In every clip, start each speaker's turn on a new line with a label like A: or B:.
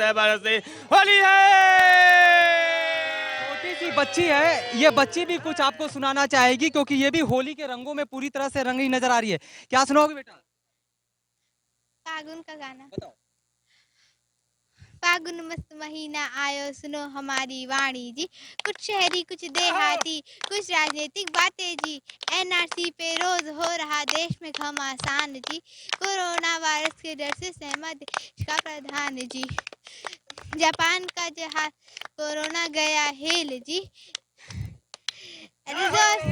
A: से होली है।
B: छोटी सी बच्ची है, ये बच्ची भी कुछ आपको सुनाना चाहेगी क्योंकि ये भी होली के रंगों में पूरी तरह से रंगी नजर आ रही है। क्या सुनाओगे बेटा?
C: फागुन का गाना।
B: बताओ।
C: फागुन मस्त महीना आयो सुनो हमारी वाणी जी, कुछ शहरी कुछ देहाती कुछ राजनीतिक बातें जी, एनआरसी पे रोज हो रहा देश में घमासान जी, कोरोना वायरस के डर से सहमा देश का प्रधान जी, जापान का जहाज कोरोना गया हेल जी, रिजोर्स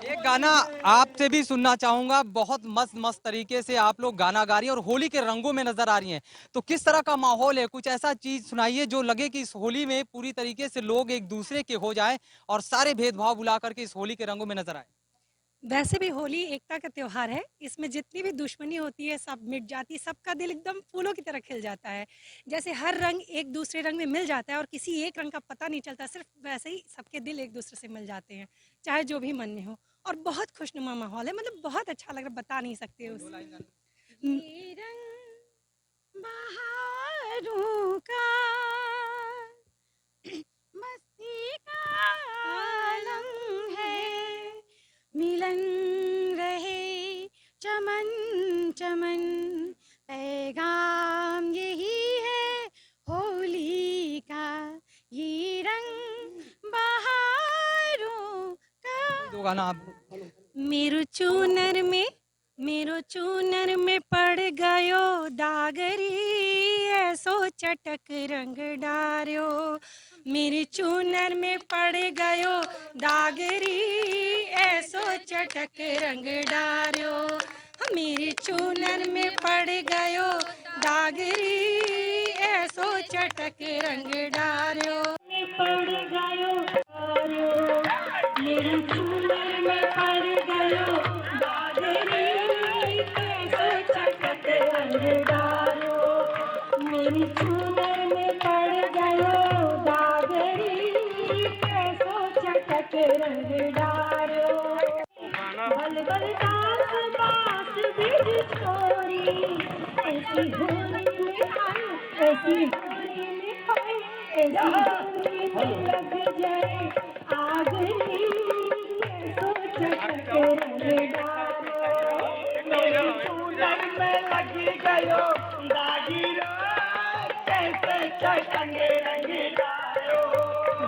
B: एक गाना आपसे भी सुनना चाहूंगा। बहुत मस्त मस्त तरीके से आप लोग गाना गा रही हैं और होली के रंगों में नजर आ रही हैं। तो किस तरह का माहौल है? कुछ ऐसा चीज सुनाइए जो लगे कि इस होली में पूरी तरीके से लोग एक दूसरे के हो जाएं और सारे भेदभाव भुला करके इस होली के रंगों में नजर आए।
D: वैसे भी होली एकता का त्योहार है। इसमें जितनी भी दुश्मनी होती है सब मिट जाती है, सबका दिल एकदम फूलों की तरह खिल जाता है। जैसे हर रंग एक दूसरे रंग में मिल जाता है और किसी एक रंग का पता नहीं चलता, सिर्फ वैसे ही सबके दिल एक दूसरे से मिल जाते हैं, चाहे जो भी मन में हो। और बहुत खुशनुमा माहौल है, मतलब बहुत अच्छा लग रहा है, बता नहीं सकते उस ये रंग बहारों का मस्ती का आलम है, मिलन रहे चमन चमन, पैगाम यही है होली का, ये रंग बहारों का।
B: दो गाना आप
D: मेरो चूनर में पड़ गयो दागरी, ऐसो चटक रंग डार्यो, मेरे चूनर में पड़ गयो दागरी, ऐसो चटक रंग डार्यो, मेरे चूनर में पड़ गयो दागरी, ऐसो चटक रंग डार्यो, पड़ गयो मेरे चूनर में पड़ गयो दागरी, ऐसो चटक रंग डार्यो, मेरी चूनर में पड़ गयो दागरी, ऐसो चटक रंग डार्यो, बल बल दास बास बिज छोरी, ऐसी होली में आई, ऐसी होली में आई, ऐसी होली में लग जाए आगरी, ऐसो चटक रंग डार्यो, मेरी चूनर में लगी गयो दागीरो, कैसे चटक रंग डार्यो,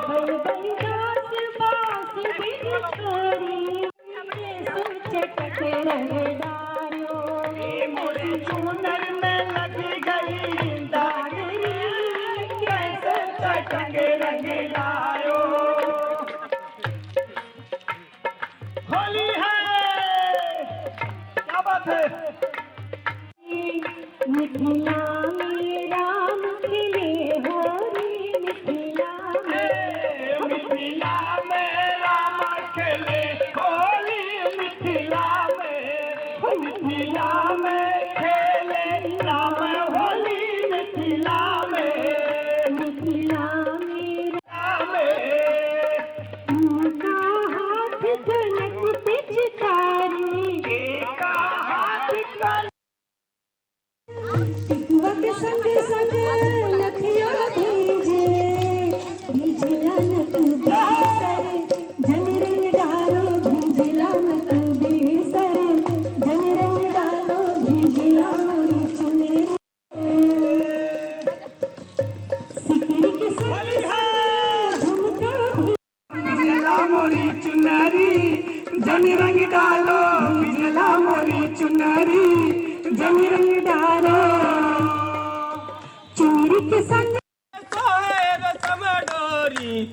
D: बल बल दास बास बिज छोरी, ऐसो चटक रंग डार्यो, मेरी चूनर में लगी गई दागरी, कैसे चटक रंग डार्यो,
A: होली है। क्या बात है।
D: मिथिला में राम खिले होली, मिथिला में
A: मिथिला में राम खेले होली, मिथिला में खेले राम होली, मिथिला में
D: मिथिला में
A: राम
D: उनका हाथ धनक पिचकारी,
A: का हाथ कर
D: वक संग संग लखिया भीजे, भीजला न तू बेसर, जन रंग डालो भीजला न तू बेसर, जन रंग डालो भीजला मोरी चुनरी, सिकरी के संग झुमका
A: बिजला मोरी चुनरी, जन रंग डालो बिजला मोरी चुनरी,
D: जन रंग डालो, चुनरी के संग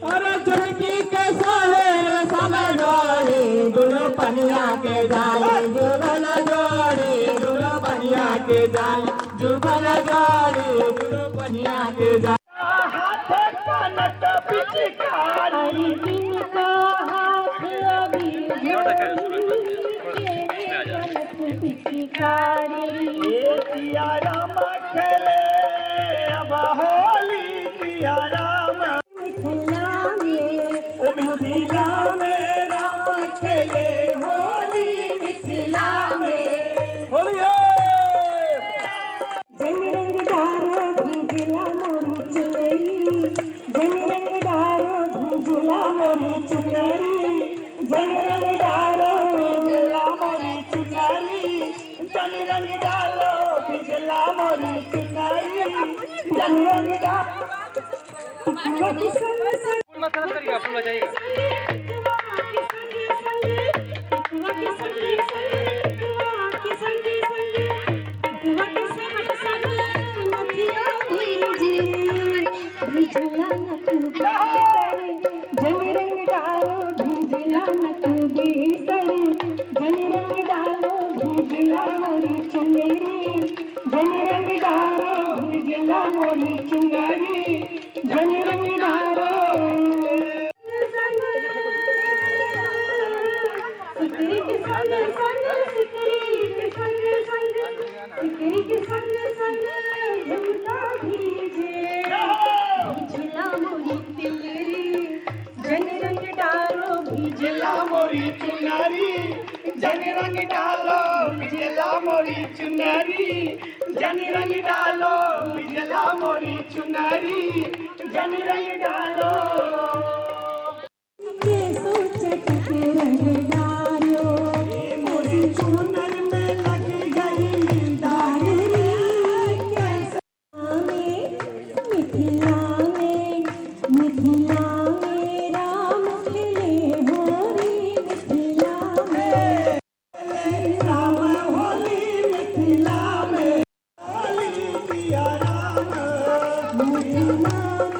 E: अरे झुमकी के सोहे समझोरी, दुनो पनिया के जाली जुगल जोड़ी, दुनो पनिया के जाली जुगल जोड़ी, दुनो पनिया के जाली,
A: हाथ कनक पिचकारी,
D: इनका हाथ अभी पिचकारी,
A: सिया राम खेले अब होली, सिया राम
D: मिथिला में
A: मिथिला में राम खेले होली,
D: मिथिला
A: जन रंग डालो बिजला मोरी चुनरी जन रंग डालो
B: मत करिएगा, फूल बजाइएगा।
A: बिजला मोरी चुनरी जन रंग डालो बिजला मोरी चुनरी जन रंग डालो बिजला मोरी चुनरी जन रंग डालो मोरी चुनर में लग गई डाली राम होली मिथिला में होली पिया राम मिथिला में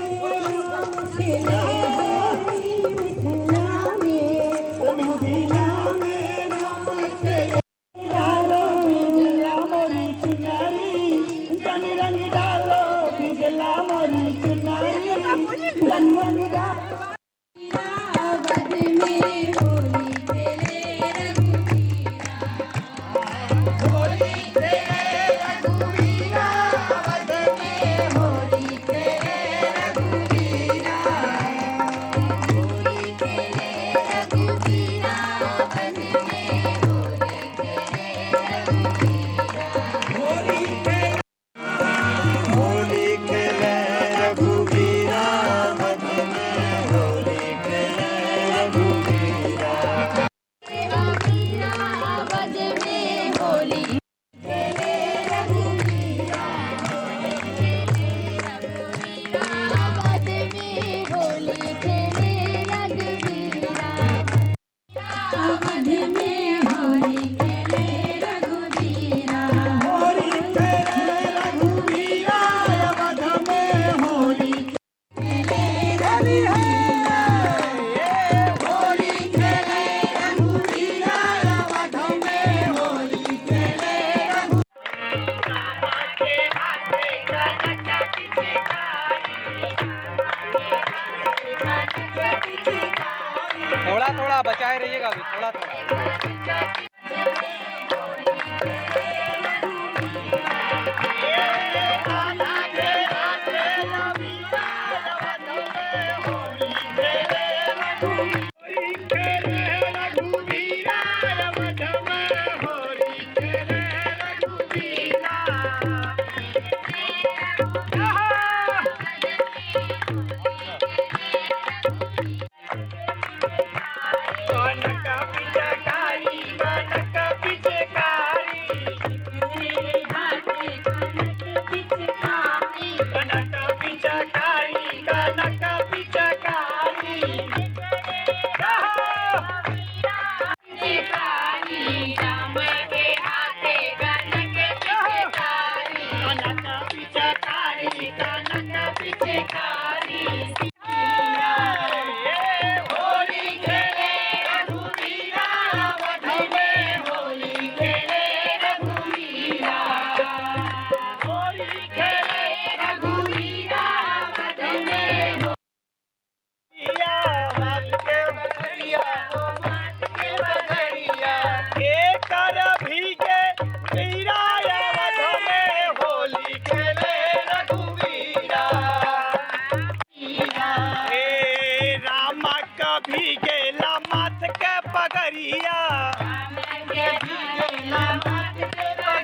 A: राम के डालो बिजला मोरी चुनरी जन रंग डालो बिजला मोरी चुनरी जन रंग डालो होली खेले रघुवीरा मन में होली खेले रघुवीरा होली खेले रघुवीरा अवध में होली खेली है होली खेले रघुवीरा अवध में होली खेले
B: थोड़ा थोड़ा बचाए रहिएगा, अभी थोड़ा थोड़ा।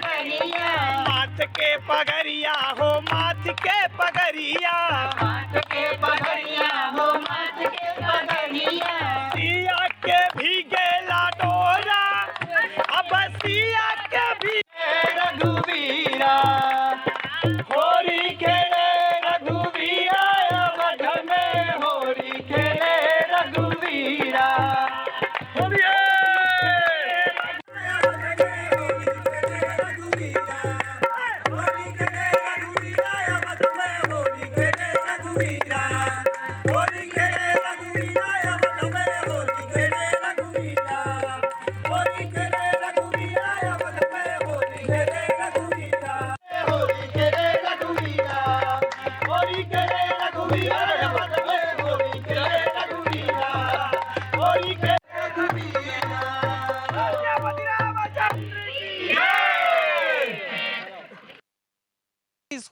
A: माथ के पगरिया हो माथ के पगरिया सिया के भी गेला डोरा अब सिया के भी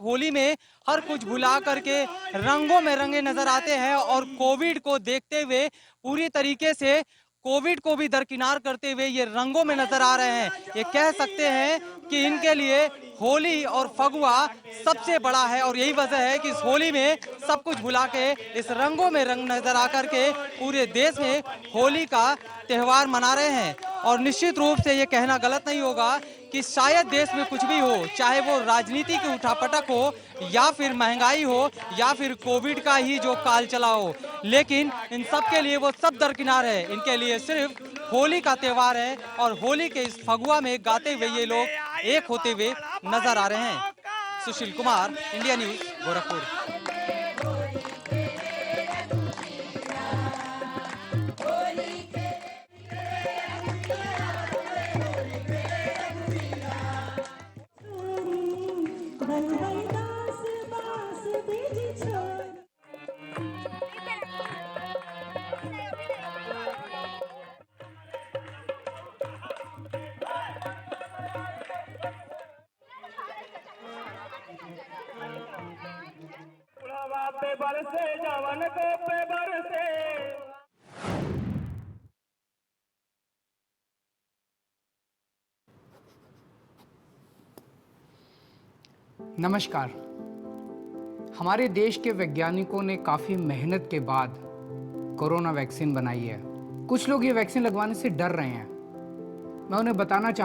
B: होली में हर कुछ भुला करके रंगों में रंगे नजर आते हैं और कोविड को देखते हुए पूरी तरीके से कोविड को भी दरकिनार करते हुए ये रंगों में नजर आ रहे हैं। ये कह सकते हैं कि इनके लिए होली और फगुआ सबसे बड़ा है और यही वजह है कि इस होली में सब कुछ भुला के इस रंगों में रंग नजर आकर के पूरे देश में होली का त्योहार मना रहे हैं। और निश्चित रूप से ये कहना गलत नहीं होगा कि शायद देश में कुछ भी हो, चाहे वो राजनीति की उठापटक हो या फिर महंगाई हो या फिर कोविड का ही जो काल चला हो, लेकिन इन सब के लिए वो सब दरकिनार है। इनके लिए सिर्फ होली का त्योहार है और होली के इस फगुआ में गाते हुए ये लोग एक होते हुए नजर आ रहे हैं। Sushil Kumar, India news, Gorakhpur.
A: बुढ़ावा पे बरसे जवन को पे बरसे।
F: नमस्कार। हमारे देश के वैज्ञानिकों ने काफ़ी मेहनत के बाद कोरोना वैक्सीन बनाई है। कुछ लोग ये वैक्सीन लगवाने से डर रहे हैं। मैं उन्हें बताना चाहता